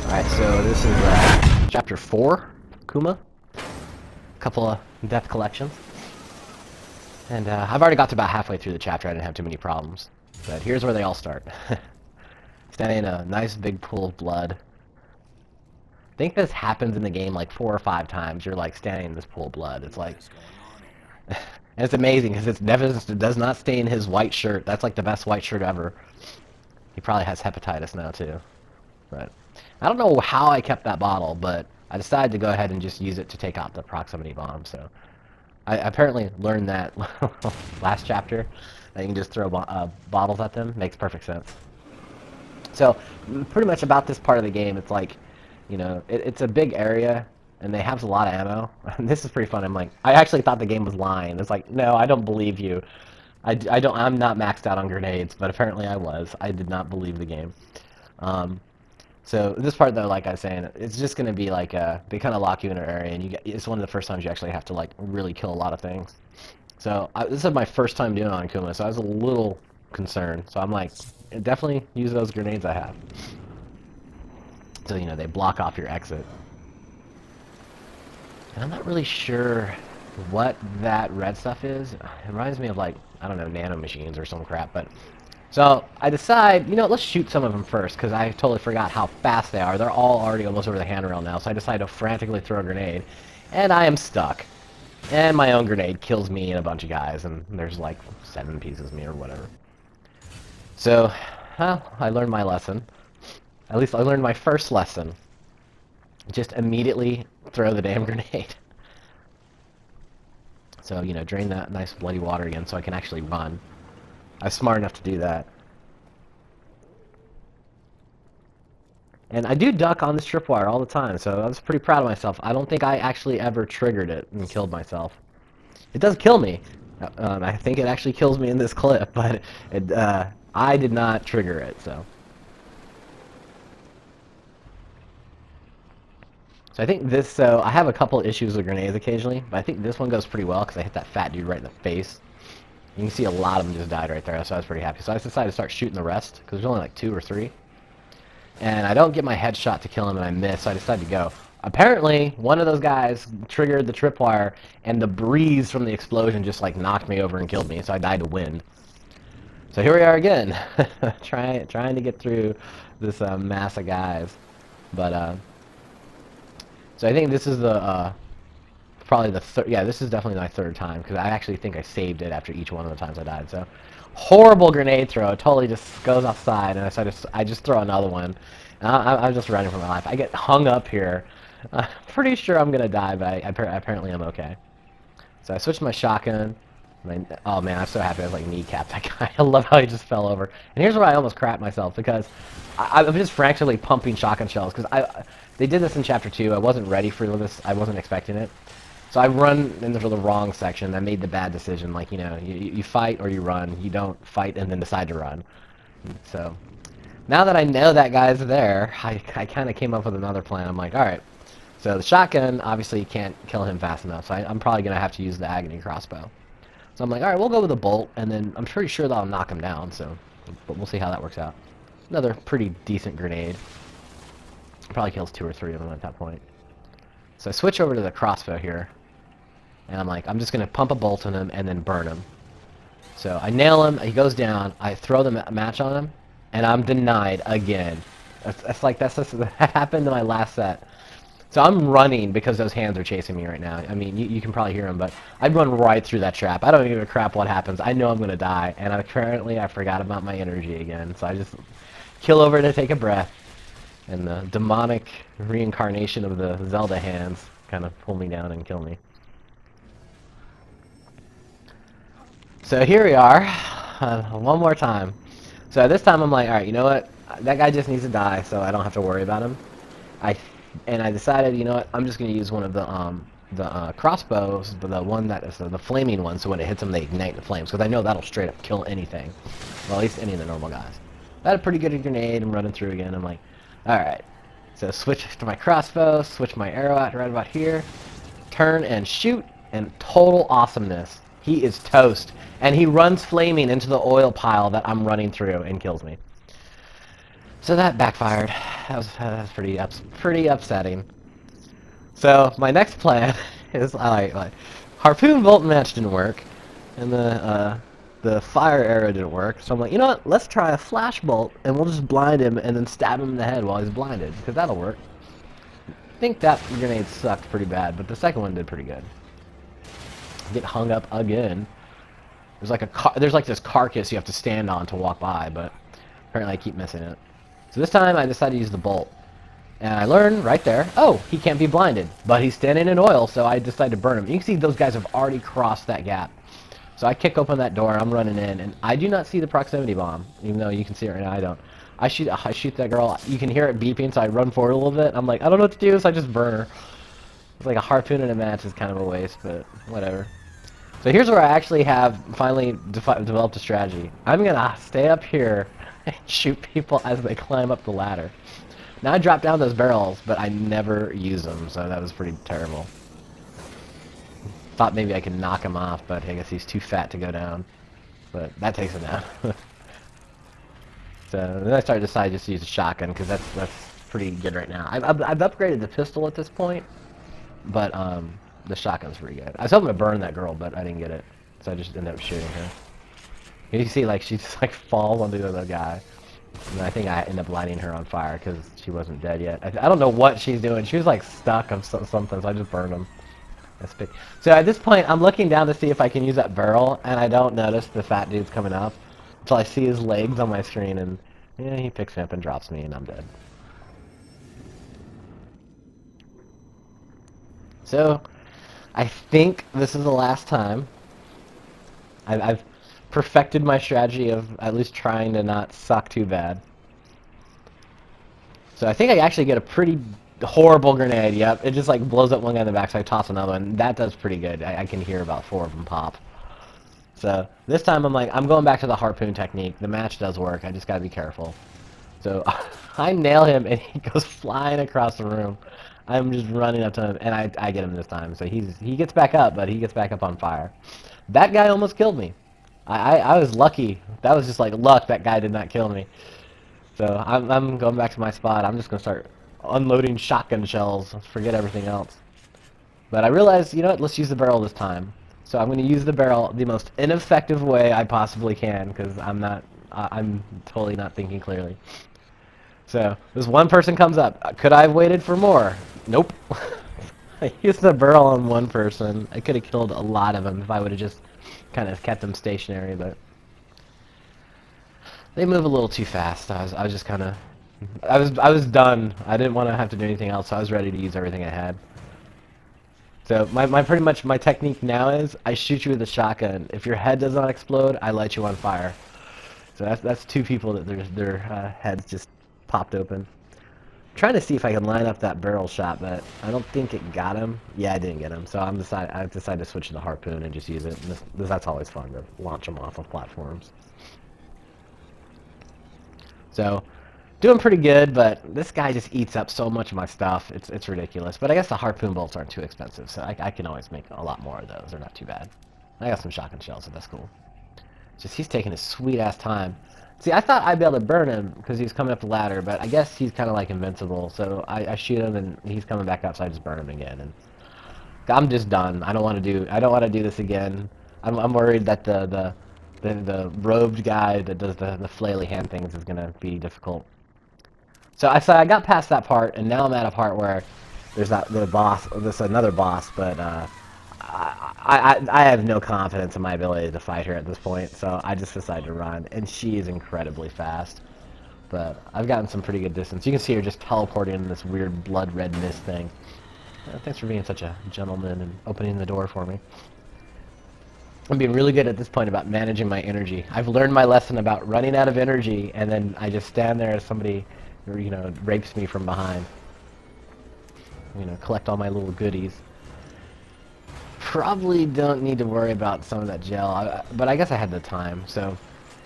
Alright, so this is Chapter 4, Akuma. A couple of depth collections. And I've already got to about halfway through the chapter. I didn't have too many problems. But here's where they all start. Standing in a nice big pool of blood. I think this happens in the game like 4 or 5 times. You're like standing in this pool of blood. It's like... and it's amazing because it does not stain his white shirt. That's like the best white shirt ever. He probably has hepatitis now too. But I don't know how I kept that bottle, but I decided to go ahead and just use it to take out the proximity bomb. So I apparently learned that last chapter, that you can just throw bottles at them. Makes perfect sense. So pretty much about this part of the game, it's like, you know, it's a big area, and they have a lot of ammo. This is pretty fun. I actually thought the game was lying. It's like, no, I don't believe you. I'm not maxed out on grenades, but apparently I was. I did not believe the game. So this part, though, like I was saying, it's just going to be like they kind of lock you in an area, and it's one of the first times you actually have to like really kill a lot of things. So this is my first time doing it on Akuma, so I was a little concerned. So I'm like, definitely use those grenades I have. So, you know, they block off your exit. And I'm not really sure what that red stuff is. It reminds me of, like, I don't know, nanomachines or some crap, but... So, I decide, you know, let's shoot some of them first, because I totally forgot how fast they are. They're all already almost over the handrail now, so I decide to frantically throw a grenade, and I am stuck. And my own grenade kills me and a bunch of guys, and there's like 7 pieces of me or whatever. So, well, I learned my lesson. At least I learned my first lesson. Just immediately throw the damn grenade. So, you know, drain that nice bloody water again so I can actually run. I was smart enough to do that. And I do duck on this tripwire all the time, so I was pretty proud of myself. I don't think I actually ever triggered it and killed myself. It does kill me. I think it actually kills me in this clip, but I did not trigger it, so... So I think this, so I have a couple issues with grenades occasionally, but I think this one goes pretty well because I hit that fat dude right in the face. You can see a lot of them just died right there, so I was pretty happy. So I decided to start shooting the rest, because there's only like 2 or 3. And I don't get my headshot to kill him, and I miss, so I decided to go. Apparently, one of those guys triggered the tripwire, and the breeze from the explosion just like knocked me over and killed me, so I died to wind. So here we are again, trying to get through this mass of guys. But, so I think this is the, probably the third, yeah, this is definitely my 3rd time, because I actually think I saved it after each one of the times I died, so. Horrible grenade throw, it totally just goes offside, and I just throw another one. I'm just running for my life. I get hung up here. Pretty sure I'm gonna die, but apparently I'm okay. So I switched my shotgun. Oh man, I'm so happy I was like kneecapped that guy. I love how he just fell over. And here's where I almost crapped myself, because I'm just frantically pumping shotgun shells, because they did this in Chapter 2. I wasn't ready for this. I wasn't expecting it. So I run into the wrong section. I made the bad decision. Like, you know, you fight or you run. You don't fight and then decide to run. So now that I know that guy's there, I kind of came up with another plan. I'm like, alright. So the shotgun, obviously you can't kill him fast enough. So I'm probably going to have to use the agony crossbow. So I'm like, alright, we'll go with a bolt. And then I'm pretty sure that'll knock him down. So, but we'll see how that works out. Another pretty decent grenade. Probably kills 2 or 3 of them at that point. So I switch over to the crossbow here. And I'm like, I'm just going to pump a bolt on him and then burn him. So I nail him, he goes down, I throw the match on him, and I'm denied again. That happened in my last set. So I'm running because those hands are chasing me right now. I mean, you can probably hear them, but I'd run right through that trap. I don't give a crap what happens. I know I'm going to die, and apparently I forgot about my energy again. So I just kill over to take a breath, and the demonic reincarnation of the Zelda hands kind of pull me down and kill me. So here we are, one more time. So this time I'm like, alright, you know what? That guy just needs to die, so I don't have to worry about him. I decided, you know what? I'm just going to use one of the crossbows, the one that is the flaming one, so when it hits them, they ignite the flames, because I know that'll straight up kill anything. Well, at least any of the normal guys. I had a pretty good grenade. I'm running through again. I'm like, alright. So switch to my crossbow, switch my arrow out right about here, turn and shoot, and total awesomeness. He is toast. And he runs flaming into the oil pile that I'm running through and kills me. So that backfired. That was pretty upsetting. So my next plan is like harpoon bolt match didn't work, and the fire arrow didn't work. So I'm like, you know what? Let's try a flash bolt, and we'll just blind him and then stab him in the head while he's blinded, because that'll work. I think that grenade sucked pretty bad, but the second one did pretty good. Get hung up again. There's like this carcass you have to stand on to walk by, but apparently I keep missing it. So this time I decided to use the bolt. And I learned right there, oh, he can't be blinded, but he's standing in oil, so I decided to burn him. You can see those guys have already crossed that gap. So I kick open that door, I'm running in, and I do not see the proximity bomb, even though you can see it right now, I don't. I shoot that girl, you can hear it beeping, so I run forward a little bit. I'm like, I don't know what to do, so I just burn her. It's like a harpoon in a match is kind of a waste, but whatever. So here's where I actually have finally developed a strategy. I'm gonna stay up here and shoot people as they climb up the ladder. Now I drop down those barrels, but I never use them, so that was pretty terrible. Thought maybe I could knock him off, but I guess he's too fat to go down. But that takes him down. So then I started to decide just to use a shotgun, because that's pretty good right now. I've upgraded the pistol at this point, but the shotgun's pretty good. I was hoping to burn that girl, but I didn't get it, so I just ended up shooting her. You see, like, she just like falls onto the other guy. And I think I ended up lighting her on fire because she wasn't dead yet. I don't know what she's doing. She was like stuck of something, so I just burned them. So at this point, I'm looking down to see if I can use that barrel, and I don't notice the fat dude's coming up until I see his legs on my screen, and yeah, he picks me up and drops me, and I'm dead. So I think this is the last time. I've perfected my strategy of at least trying to not suck too bad. So I think I actually get a pretty horrible grenade. Yep, it just like blows up one guy in the back, so I toss another one. That does pretty good. I can hear about 4 of them pop. So this time I'm like, I'm going back to the harpoon technique. The match does work. I just gotta be careful. So I nail him, and he goes flying across the room. I'm just running up to him, and I get him this time. So he gets back up, but he gets back up on fire. That guy almost killed me. I was lucky. That was just like luck. That guy did not kill me. So I'm going back to my spot. I'm just gonna start unloading shotgun shells. Forget everything else. But I realized, you know what? Let's use the barrel this time. So I'm gonna use the barrel the most ineffective way I possibly can, because I'm totally not thinking clearly. So this one person comes up. Could I have waited for more? Nope. I used the barrel on one person. I could have killed a lot of them if I would have just kind of kept them stationary, but they move a little too fast. I was just kind of, I was done. I didn't want to have to do anything else, so I was ready to use everything I had. So my pretty much my technique now is I shoot you with a shotgun. If your head does not explode, I light you on fire. So that's 2 people that their heads just popped open. I'm trying to see if I can line up that barrel shot, but I don't think it got him. Yeah, I didn't get him. So I've decided to switch to the harpoon and just use it. And that's always fun to launch them off of platforms. So doing pretty good, but this guy just eats up so much of my stuff. It's ridiculous. But I guess the harpoon bolts aren't too expensive, so I can always make a lot more of those. They're not too bad. I got some shotgun shells, so that's cool. Just he's taking his sweet ass time. See, I thought I'd be able to burn him because he's coming up the ladder, but I guess he's kind of like invincible. So I shoot him and he's coming back up, so I just burn him again. And I'm just done. I don't want to do this again. I'm worried that the robed guy that does the flaily hand things is gonna be difficult. So I got past that part, and now I'm at a part where there's the boss. There's another boss, but I have no confidence in my ability to fight her at this point, so I just decided to run, and she is incredibly fast. But I've gotten some pretty good distance. You can see her just teleporting in this weird blood red mist thing. Thanks for being such a gentleman and opening the door for me. I'm being really good at this point about managing my energy. I've learned my lesson about running out of energy, and then I just stand there as somebody, you know, rapes me from behind. You know, collect all my little goodies. Probably don't need to worry about some of that gel, but I guess I had the time. So,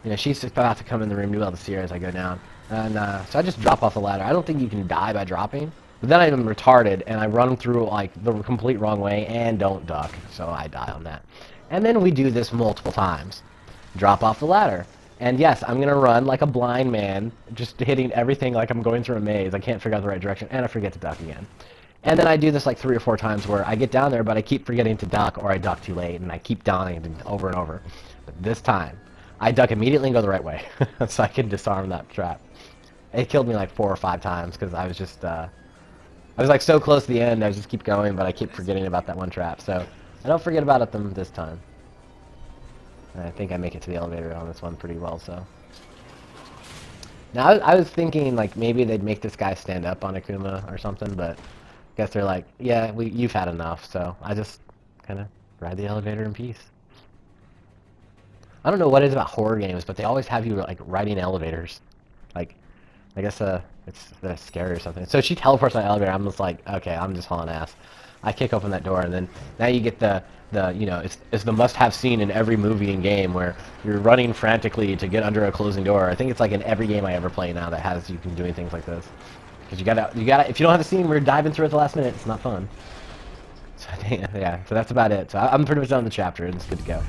you know, she's about to come in the room. You'll be able to see her as I go down. And so I just drop off the ladder. I don't think you can die by dropping. But then I'm retarded, and I run through like the complete wrong way and don't duck. So I die on that. And then we do this multiple times. Drop off the ladder. And yes, I'm gonna run like a blind man, just hitting everything like I'm going through a maze. I can't figure out the right direction, and I forget to duck again. And then I do this like 3 or 4 times where I get down there, but I keep forgetting to duck, or I duck too late, and I keep dying over and over. But this time, I duck immediately and go the right way, so I can disarm that trap. It killed me like 4 or 5 times because I was just, I was like so close to the end. I just keep going, but I keep forgetting about that one trap. So I don't forget about them this time. And I think I make it to the elevator on this one pretty well. So now I was thinking like maybe they'd make this guy stand up on Akuma or something, but I guess they're like, yeah, you've had enough. So I just kind of ride the elevator in peace. I don't know what it is about horror games, but they always have you like riding elevators. Like, I guess it's scary or something. So she teleports on the elevator. I'm just like, okay, I'm just hauling ass. I kick open that door, and then now you get the you know, it's the must-have scene in every movie and game where you're running frantically to get under a closing door. I think it's like in every game I ever play now that has you can doing things like this. Because you gotta if you don't have the scene where you're diving through at the last minute, it's not fun. So I think, yeah, so that's about it. So I'm pretty much done with the chapter, and it's good to go.